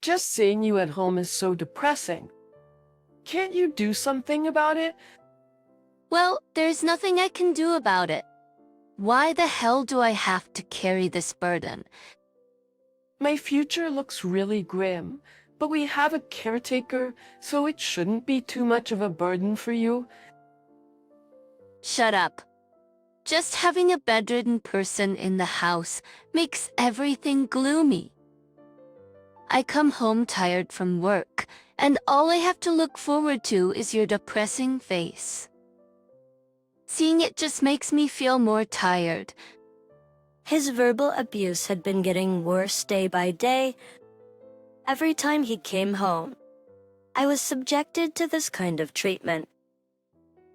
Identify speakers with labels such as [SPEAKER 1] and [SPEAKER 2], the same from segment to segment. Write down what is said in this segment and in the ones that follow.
[SPEAKER 1] Just seeing you at home is so depressing. Can't you do something about it?
[SPEAKER 2] Well, there's nothing I can do about it. Why the hell do I have to carry this burden?
[SPEAKER 1] My future looks really grim, but we have a caretaker, so it shouldn't be too much of a burden for you.
[SPEAKER 2] Shut up. Just having a bedridden person in the house makes everything gloomy. I come home tired from work, and all I have to look forward to is your depressing face. Seeing it just makes me feel more tired.
[SPEAKER 3] His verbal abuse had been getting worse day by day. Every time he came home, I was subjected to this kind of treatment.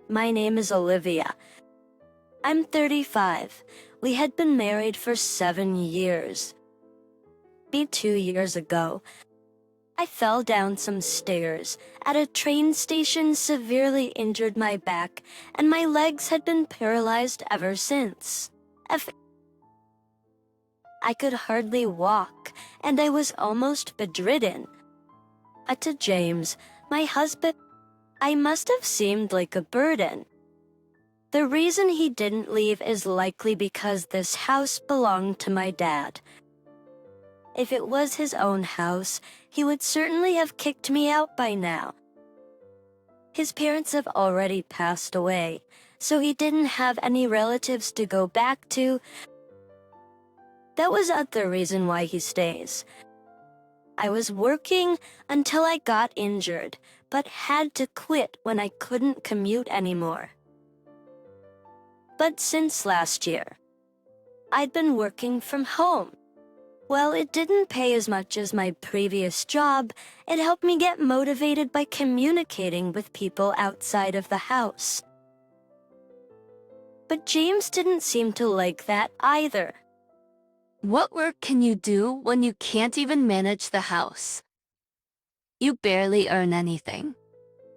[SPEAKER 3] My name is Olivia. I'm 35. We had been married for 7 years. 2 years ago, I fell down some stairs at a train station, severely injured my back, and my legs had been paralyzed ever since. I could hardly walk, and I was almost bedridden. To James, my husband, I must have seemed like a burden. The reason he didn't leave is likely because this house belonged to my dad. If it was his own house, he would certainly have kicked me out by now. His parents have already passed away, so he didn't have any relatives to go back to. That was the reason why he stays. I was working until I got injured, but had to quit when I couldn't commute anymore. But since last year, I'd been working from home. Well, it didn't pay as much as my previous job. It helped me get motivated by communicating with people outside of the house. But James didn't seem to like that either.
[SPEAKER 2] What work can you do when you can't even manage the house? You barely earn anything.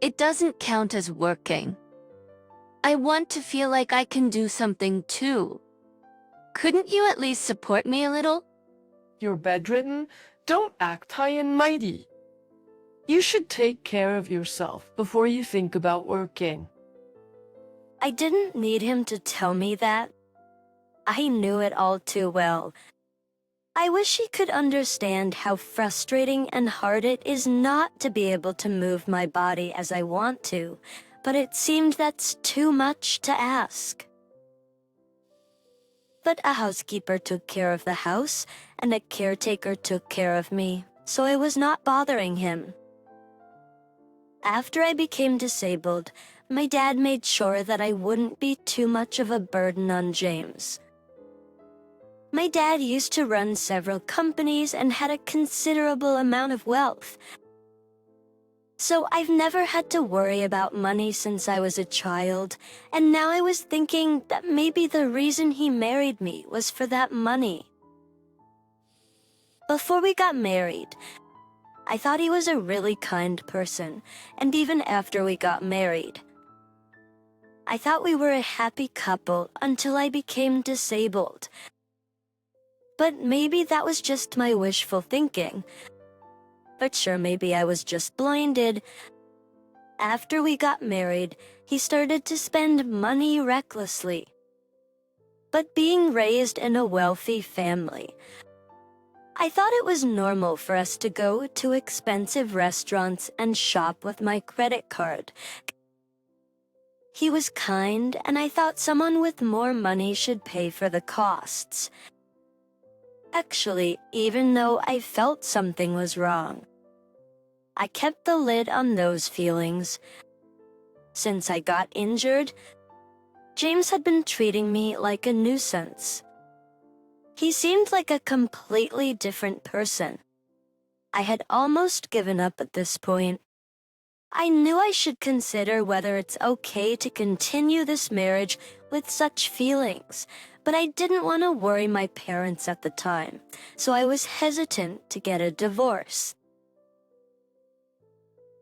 [SPEAKER 2] It doesn't count as working. I want to feel like I can do something too. Couldn't you at least support me a little?
[SPEAKER 1] You're bedridden. Don't act high and mighty. You should take care of yourself before you think about working.
[SPEAKER 3] I didn't need him to tell me that. I knew it all too well. I wish he could understand how frustrating and hard it is not to be able to move my body as I want to, but it seemed that's too much to ask. But a housekeeper took care of the house, and a caretaker took care of me, so I was not bothering him. After I became disabled, my dad made sure that I wouldn't be too much of a burden on James. My dad used to run several companies and had a considerable amount of wealth. So I've never had to worry about money since I was a child, and now I was thinking that maybe the reason he married me was for that money. Before we got married, I thought he was a really kind person, and even after we got married, I thought we were a happy couple until I became disabled. But maybe that was just my wishful thinking. But sure, maybe I was just blinded. After we got married, he started to spend money recklessly. But being raised in a wealthy family, I thought it was normal for us to go to expensive restaurants and shop with my credit card. He was kind, and I thought someone with more money should pay for the costs. Actually, even though I felt something was wrong, I kept the lid on those feelings. Since I got injured, James had been treating me like a nuisance. He seemed like a completely different person. I had almost given up at this point. I knew I should consider whether it's okay to continue this marriage with such feelings, but I didn't want to worry my parents at the time, so I was hesitant to get a divorce.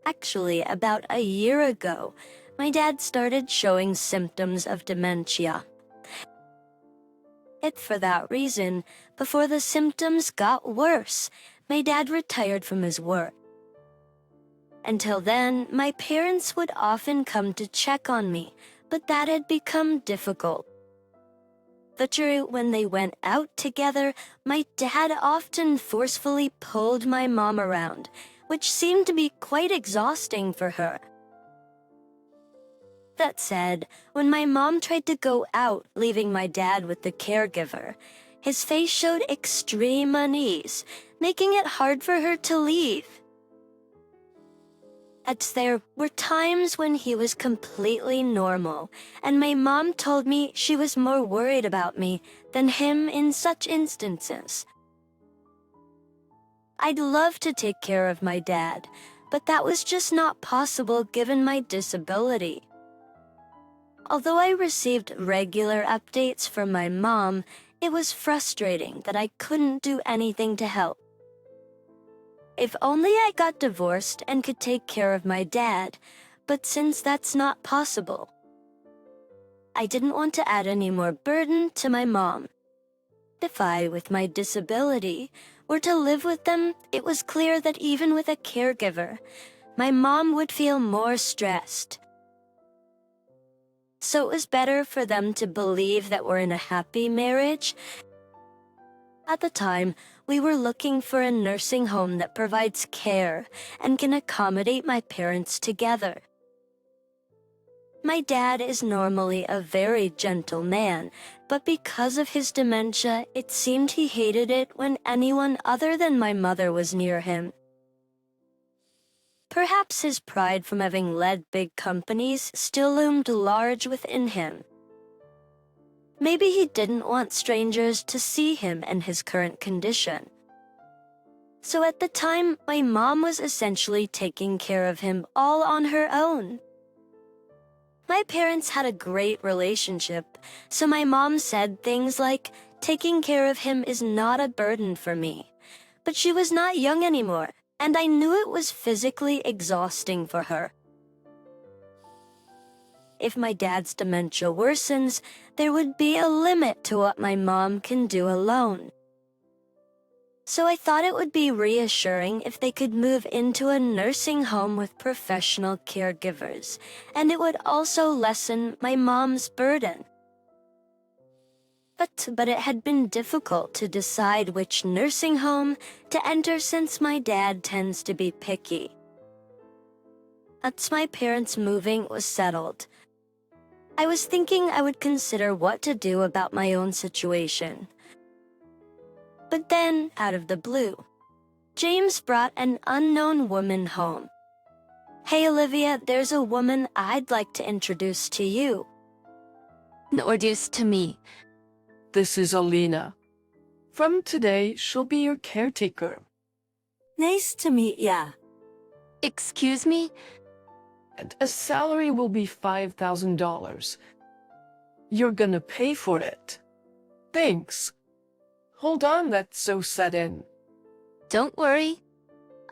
[SPEAKER 3] Actually, about a year ago, my dad started showing symptoms of dementia. For that reason, before the symptoms got worse, my dad retired from his work. Until then, my parents would often come to check on me, but that had become difficult. When they went out together, my dad often forcefully pulled my mom around, which seemed to be quite exhausting for her. That said, when my mom tried to go out, leaving my dad with the caregiver, his face showed extreme unease, making it hard for her to leave. There were times when he was completely normal, and my mom told me she was more worried about me than him in such instances. I'd love to take care of my dad, but that was just not possible given my disability. Although I received regular updates from my mom, it was frustrating that I couldn't do anything to help. If only I got divorced and could take care of my dad, but since that's not possible, I didn't want to add any more burden to my mom. If I, with my disability, were to live with them, it was clear that even with a caregiver, my mom would feel more stressed. So it was better for them to believe that we're in a happy marriage. At the time, we were looking for a nursing home that provides care and can accommodate my parents together. My dad is normally a very gentle man, but because of his dementia, it seemed he hated it when anyone other than my mother was near him. Perhaps his pride from having led big companies still loomed large within him. Maybe he didn't want strangers to see him in his current condition. So at the time, my mom was essentially taking care of him all on her own. My parents had a great relationship, so my mom said things like, "Taking care of him is not a burden for me." But she was not young anymore, and I knew it was physically exhausting for her. If my dad's dementia worsens, there would be a limit to what my mom can do alone. So I thought it would be reassuring if they could move into a nursing home with professional caregivers, and it would also lessen my mom's burden. But it had been difficult to decide which nursing home to enter since my dad tends to be picky. Once my parents' moving was settled, I was thinking I would consider what to do about my own situation. But then, out of the blue, James brought an unknown woman home. "Hey Olivia, there's a woman I'd like to introduce to you."
[SPEAKER 2] Introduce to me.
[SPEAKER 1] This is Alina. From today, she'll be your caretaker.
[SPEAKER 3] Nice to meet ya.
[SPEAKER 2] Excuse me?
[SPEAKER 1] And a salary will be $5,000. You're gonna pay for it. Thanks. Hold on, that's so sudden.
[SPEAKER 2] Don't worry.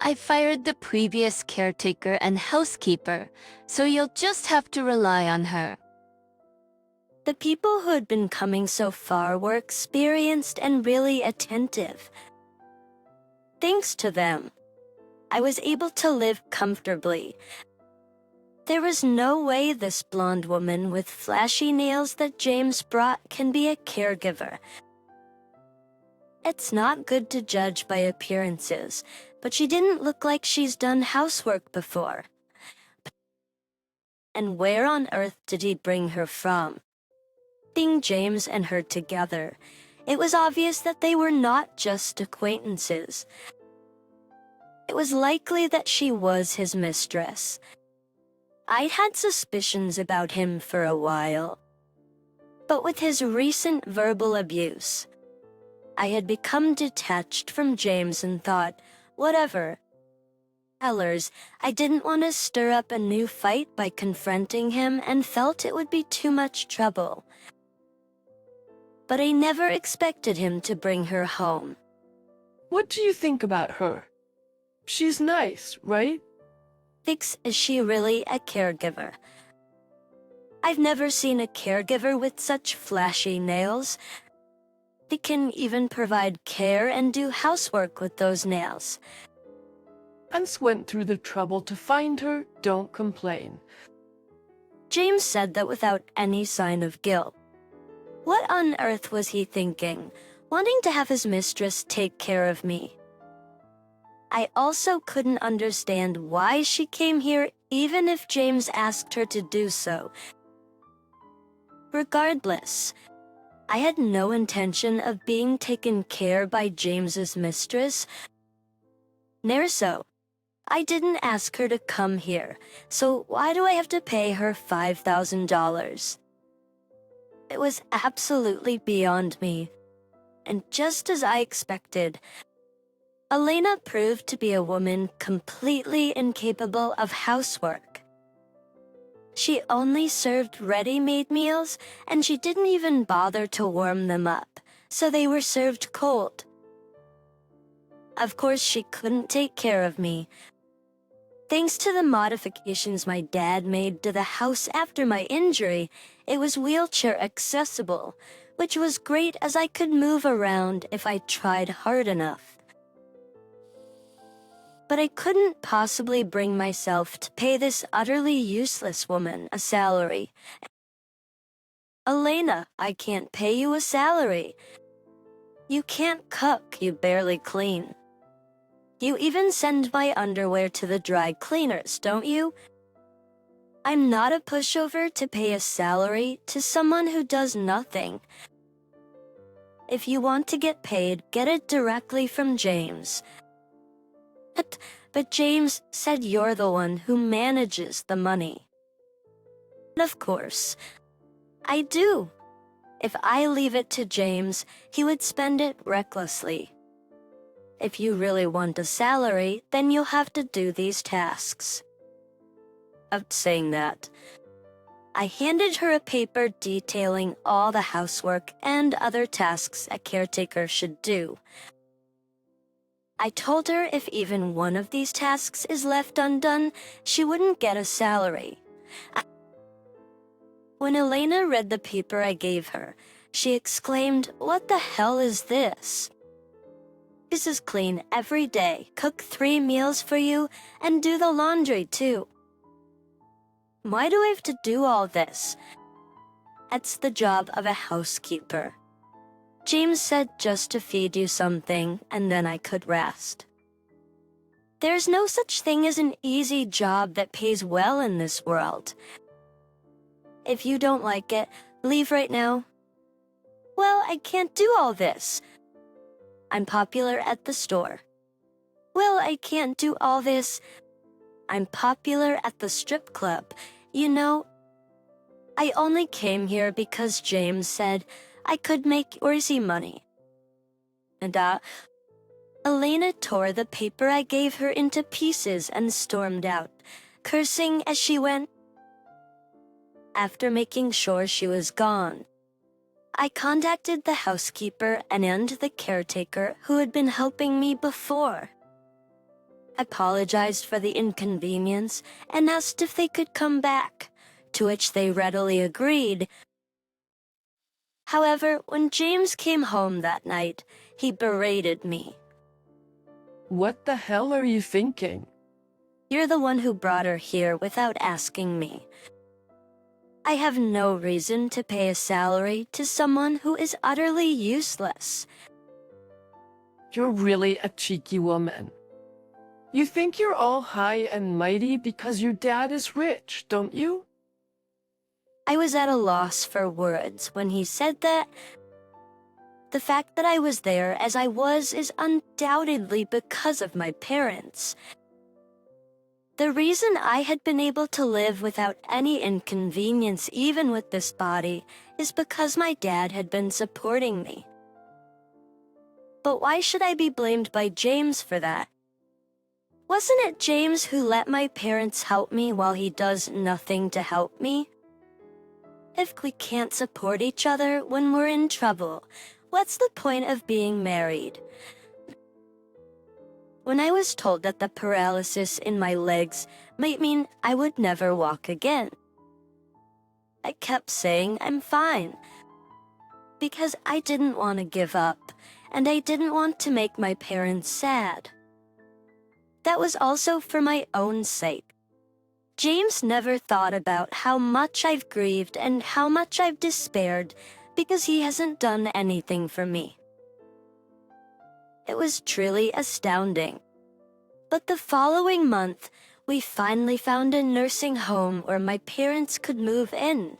[SPEAKER 2] I fired the previous caretaker and housekeeper, so you'll just have to rely on her.
[SPEAKER 3] The people who had been coming so far were experienced and really attentive. Thanks to them, I was able to live comfortably. There was no way this blonde woman with flashy nails that James brought can be a caregiver. It's not good to judge by appearances, but she didn't look like she's done housework before. And where on earth did he bring her from? Seeing James and her together, it was obvious that they were not just acquaintances. It was likely that she was his mistress. I'd had suspicions about him for a while. But with his recent verbal abuse, I had become detached from James and thought, whatever. I didn't want to stir up a new fight by confronting him and felt it would be too much trouble. But I never expected him to bring her home.
[SPEAKER 1] What do you think about her? She's nice, right?
[SPEAKER 3] Is she really a caregiver? I've never seen a caregiver with such flashy nails. They can even provide care and do housework with those nails.
[SPEAKER 1] Hans went through the trouble to find her. Don't complain.
[SPEAKER 3] James said that without any sign of guilt. What on earth was he thinking, wanting to have his mistress take care of me? I also couldn't understand why she came here even if James asked her to do so. Regardless, I had no intention of being taken care by James's mistress. Nor so. I didn't ask her to come here, so why do I have to pay her $5,000? It was absolutely beyond me. And just as I expected, Elena proved to be a woman completely incapable of housework. She only served ready-made meals, and she didn't even bother to warm them up, so they were served cold. Of course, she couldn't take care of me. Thanks to the modifications my dad made to the house after my injury, it was wheelchair accessible, which was great as I could move around if I tried hard enough. But I couldn't possibly bring myself to pay this utterly useless woman a salary. Elena, I can't pay you a salary. You can't cook, you barely clean. You even send my underwear to the dry cleaners, don't you? I'm not a pushover to pay a salary to someone who does nothing. If you want to get paid, get it directly from James. But James said you're the one who manages the money. And of course, I do. If I leave it to James, he would spend it recklessly. If you really want a salary, then you'll have to do these tasks. After saying that, I handed her a paper detailing all the housework and other tasks a caretaker should do. I told her if even one of these tasks is left undone, she wouldn't get a salary. When Elena read the paper I gave her, she exclaimed, "What the hell is this? This is clean every day, cook 3 meals for you, and do the laundry too. Why do I have to do all this? That's the job of a housekeeper. James said just to feed you something, and then I could rest. There's no such thing as an easy job that pays well in this world. If you don't like it, leave right now." "Well, I can't do all this. I'm popular at the store." "Well, I can't do all this. I'm popular at the strip club. You know, I only came here because James said I could make easy money." And Elena tore the paper I gave her into pieces and stormed out, cursing as she went. After making sure she was gone, I contacted the housekeeper and the caretaker who had been helping me before. I apologized for the inconvenience and asked if they could come back, to which they readily agreed. However, when James came home that night, he berated me.
[SPEAKER 1] What the hell are you thinking?
[SPEAKER 3] "You're the one who brought her here without asking me. I have no reason to pay a salary to someone who is utterly useless."
[SPEAKER 1] You're really a cheeky woman. You think you're all high and mighty because your dad is rich, don't you?
[SPEAKER 3] I was at a loss for words when he said that. The fact that I was there as I was is undoubtedly because of my parents. The reason I had been able to live without any inconvenience even with this body is because my dad had been supporting me. But why should I be blamed by James for that? Wasn't it James who let my parents help me while he does nothing to help me? If we can't support each other when we're in trouble, what's the point of being married? When I was told that the paralysis in my legs might mean I would never walk again, I kept saying I'm fine. because I didn't want to give up, and I didn't want to make my parents sad. That was also for my own sake. James never thought about how much I've grieved and how much I've despaired because he hasn't done anything for me. It was truly astounding. But the following month, we finally found a nursing home where my parents could move in.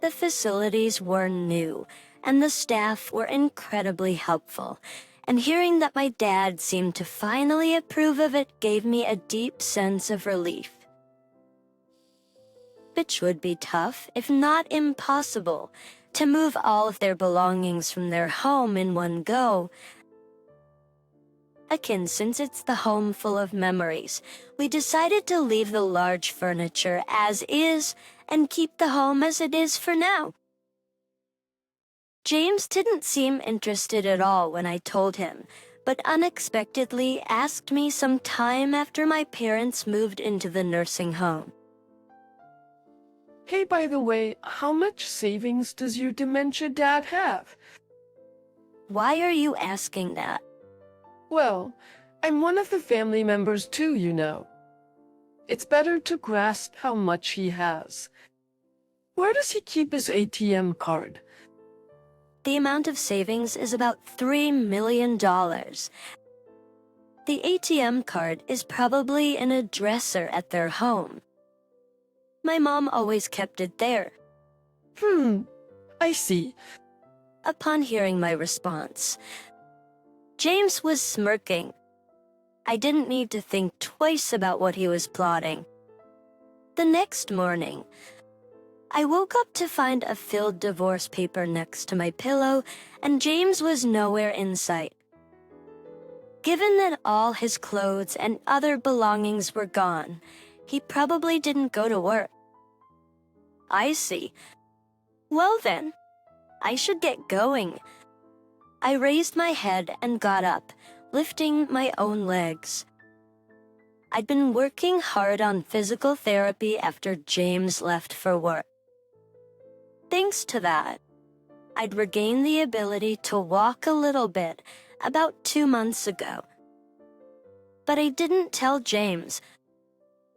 [SPEAKER 3] The facilities were new, and the staff were incredibly helpful, and hearing that my dad seemed to finally approve of it gave me a deep sense of relief. It would be tough, if not impossible, to move all of their belongings from their home in one go. Again, since it's the home full of memories, we decided to leave the large furniture as is and keep the home as it is for now. James didn't seem interested at all when I told him, but unexpectedly asked me some time after my parents moved into the nursing home.
[SPEAKER 1] Hey, by the way, how much savings does your dementia dad have?
[SPEAKER 3] Why are you asking that?
[SPEAKER 1] Well, I'm one of the family members too, you know. It's better to grasp how much he has. Where does he keep his ATM card?
[SPEAKER 3] The amount of savings is about $3 million. The ATM card is probably in a dresser at their home. My mom always kept it there.
[SPEAKER 1] I see.
[SPEAKER 3] Upon hearing my response, James was smirking. I didn't need to think twice about what he was plotting. The next morning, I woke up to find a filled divorce paper next to my pillow, and James was nowhere in sight. Given that all his clothes and other belongings were gone, he probably didn't go to work. I see. Well then, I should get going. I raised my head and got up, lifting my own legs. I'd been working hard on physical therapy after James left for work. Thanks to that, I'd regained the ability to walk a little bit about 2 months ago. But I didn't tell James.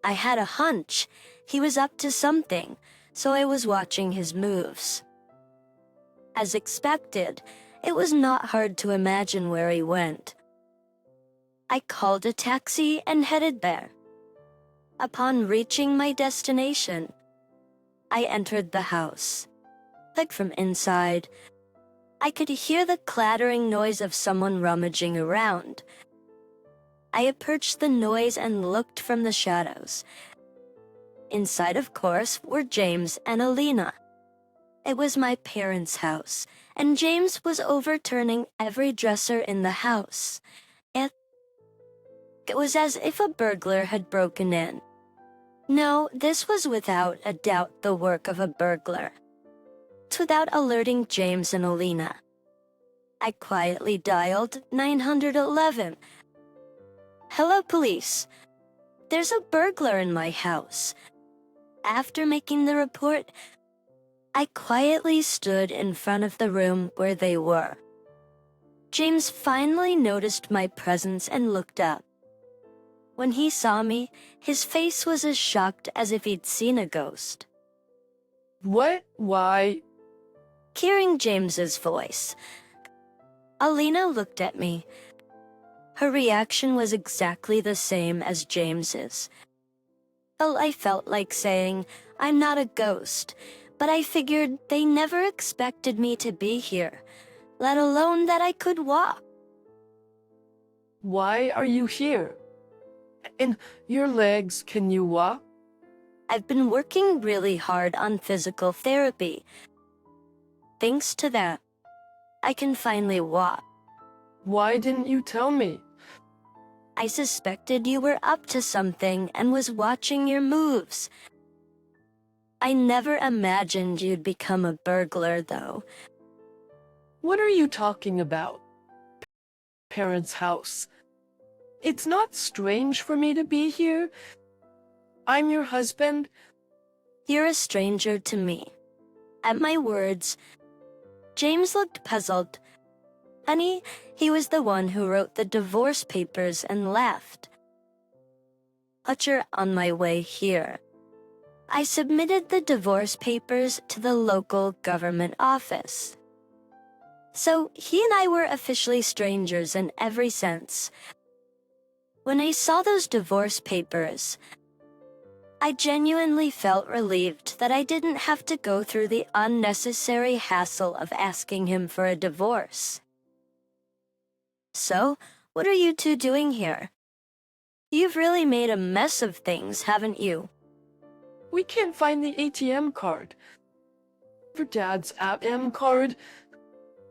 [SPEAKER 3] I had a hunch he was up to something, so I was watching his moves. As expected, it was not hard to imagine where he went. I called a taxi and headed there. Upon reaching my destination, I entered the house. Like from inside, I could hear the clattering noise of someone rummaging around. I approached the noise and looked from the shadows. Inside, of course, were James and Alina. It was my parents' house, and James was overturning every dresser in the house. It was as if a burglar had broken in. No, this was without a doubt the work of a burglar. Without alerting James and Alina, I quietly dialed 911. Hello, police. There's a burglar in my house. After making the report, I quietly stood in front of the room where they were. James finally noticed my presence and looked up. When he saw me, his face was as shocked as if he'd seen a ghost.
[SPEAKER 1] What? Why?
[SPEAKER 3] Hearing James's voice, Alina looked at me. Her reaction was exactly the same as James's. Well, I felt like saying, I'm not a ghost, but I figured they never expected me to be here, let alone that I could walk.
[SPEAKER 1] Why are you here? And your legs, can you walk?
[SPEAKER 3] I've been working really hard on physical therapy. Thanks to that, I can finally walk.
[SPEAKER 1] Why didn't you tell me?
[SPEAKER 3] I suspected you were up to something and was watching your moves. I never imagined you'd become a burglar, though.
[SPEAKER 1] What are you talking about? Parents' house. It's not strange for me to be here. I'm your husband.
[SPEAKER 3] You're a stranger to me. At my words, James looked puzzled. Honey, he was the one who wrote the divorce papers and left. On my way here. I submitted the divorce papers to the local government office. So he and I were officially strangers in every sense. When I saw those divorce papers, I genuinely felt relieved that I didn't have to go through the unnecessary hassle of asking him for a divorce. So, what are you two doing here? You've really made a mess of things, haven't you?
[SPEAKER 1] We can't find the ATM card. For Dad's ATM card,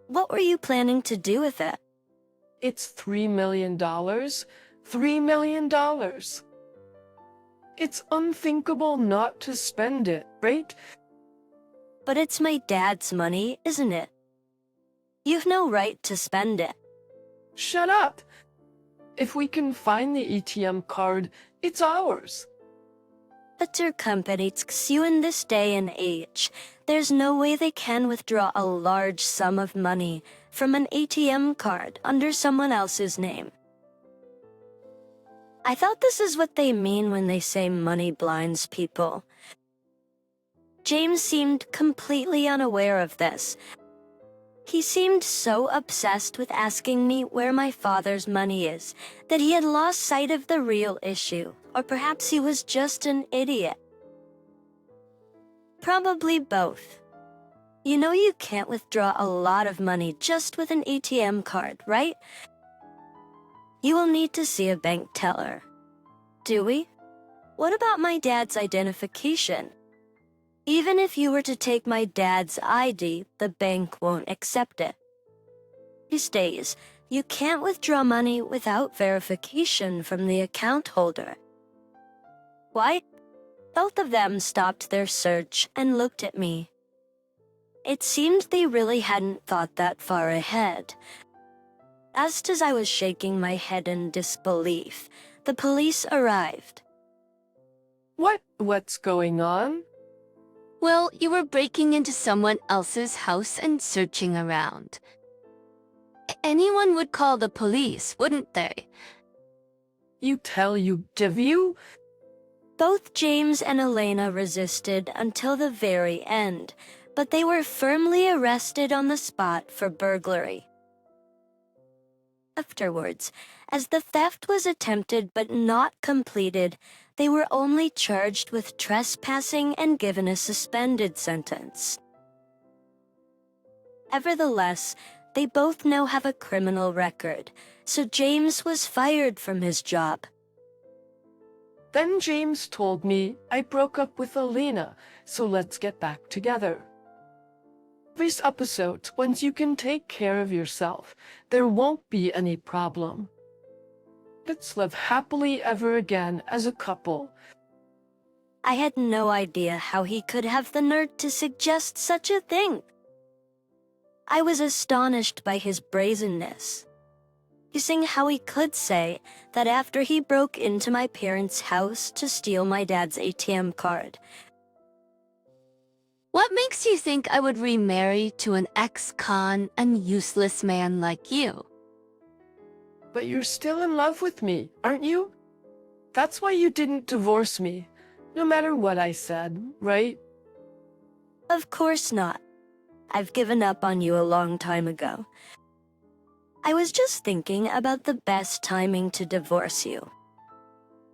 [SPEAKER 3] What were you planning to do with it?
[SPEAKER 1] it's $3 million. $3 million. It's unthinkable not to spend it, right?
[SPEAKER 3] But it's my dad's money, isn't it? You've no right to spend it.
[SPEAKER 1] Shut up! If we can find the ATM card, it's ours.
[SPEAKER 3] But your company asks you in this day and age, there's no way they can withdraw a large sum of money from an ATM card under someone else's name. I thought this is what they mean when they say money blinds people. James seemed completely unaware of this. He seemed so obsessed with asking me where my father's money is that he had lost sight of the real issue, or perhaps he was just an idiot. Probably both. You know you can't withdraw a lot of money just with an ATM card, right? You will need to see a bank teller. Do we? What about my dad's identification? Even if you were to take my dad's ID, the bank won't accept it. These days, you can't withdraw money without verification from the account holder. Why? Both of them stopped their search and looked at me. It seemed they really hadn't thought that far ahead. Just as I was shaking my head in disbelief, the police arrived.
[SPEAKER 1] What's going on?
[SPEAKER 2] Well, you were breaking into someone else's house and searching around. Anyone would call the police, wouldn't they?
[SPEAKER 1] You tell you, Devu?
[SPEAKER 3] Both James and Elena resisted until the very end, but they were firmly arrested on the spot for burglary. Afterwards, as the theft was attempted but not completed, they were only charged with trespassing and given a suspended sentence. Nevertheless, they both now have a criminal record, so James was fired from his job.
[SPEAKER 1] Then James told me I broke up with Elena, so let's get back together. This episode, once you can take care of yourself, there won't be any problem. Let's live happily ever again as a couple.
[SPEAKER 3] I had no idea how he could have the nerve to suggest such a thing. I was astonished by his brazenness. Seeing how he could say that after he broke into my parents' house to steal my dad's ATM card.
[SPEAKER 2] What makes you think I would remarry to an ex-con and useless man like you?
[SPEAKER 1] But you're still in love with me, aren't you? That's why you didn't divorce me, no matter what I said, right?
[SPEAKER 3] Of course not. I've given up on you a long time ago. I was just thinking about the best timing to divorce you.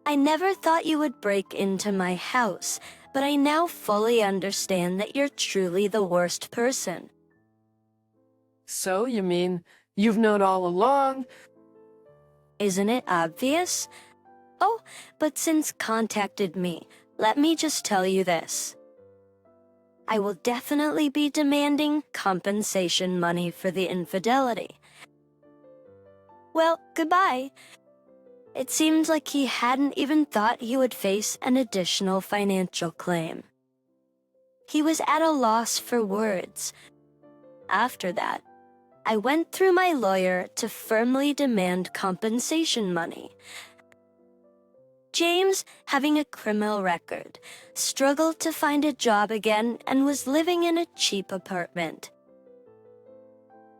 [SPEAKER 3] I never thought you would break into my house, but I now fully understand that you're truly the worst person.
[SPEAKER 1] So, you mean, you've known all along?
[SPEAKER 3] Isn't it obvious? Oh, but since contacted me, let me just tell you this. I will definitely be demanding compensation money for the infidelity. Well, goodbye. It seemed like he hadn't even thought he would face an additional financial claim. He was at a loss for words. After that, I went through my lawyer to firmly demand compensation money. James, having a criminal record, struggled to find a job again and was living in a cheap apartment.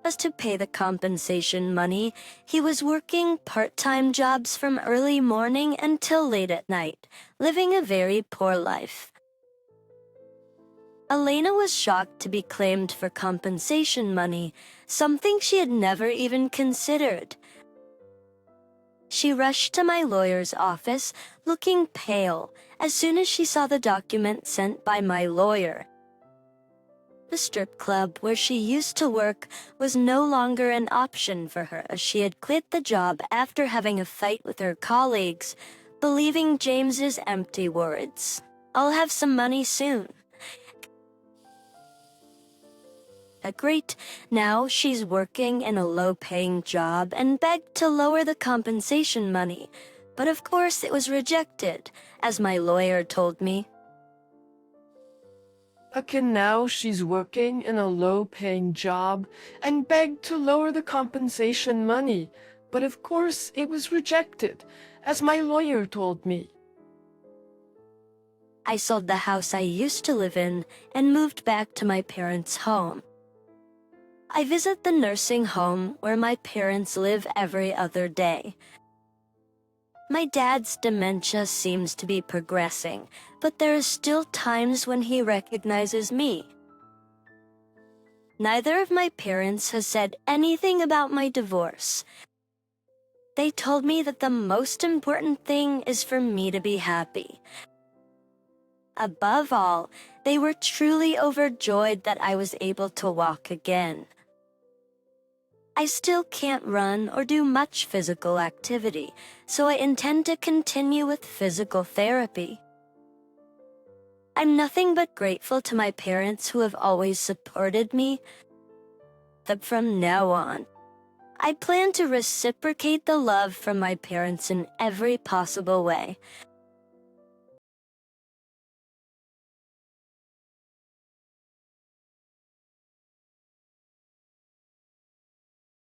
[SPEAKER 3] As to pay the compensation money, he was working part-time jobs from early morning until late at night, living a very poor life. Elena was shocked to be claimed for compensation money, something she had never even considered. She rushed to my lawyer's office, looking pale, as soon as she saw the document sent by my lawyer. The strip club where she used to work was no longer an option for her, as she had quit the job after having a fight with her colleagues, believing James's empty words, "I'll have some money soon." Great, now she's working in a low-paying job and begged to lower the compensation money, but of course it was rejected, as my lawyer told me.
[SPEAKER 1] Again, now she's working in a low-paying job and begged to lower the compensation money, but of course it was rejected, as my lawyer told me.
[SPEAKER 3] I sold the house I used to live in and moved back to my parents' home. I visit the nursing home where my parents live every other day. My dad's dementia seems to be progressing, but there are still times when he recognizes me. Neither of my parents has said anything about my divorce. They told me that the most important thing is for me to be happy. Above all, they were truly overjoyed that I was able to walk again. I still can't run or do much physical activity, so I intend to continue with physical therapy. I'm nothing but grateful to my parents who have always supported me. That from now on, I plan to reciprocate the love from my parents in every possible way.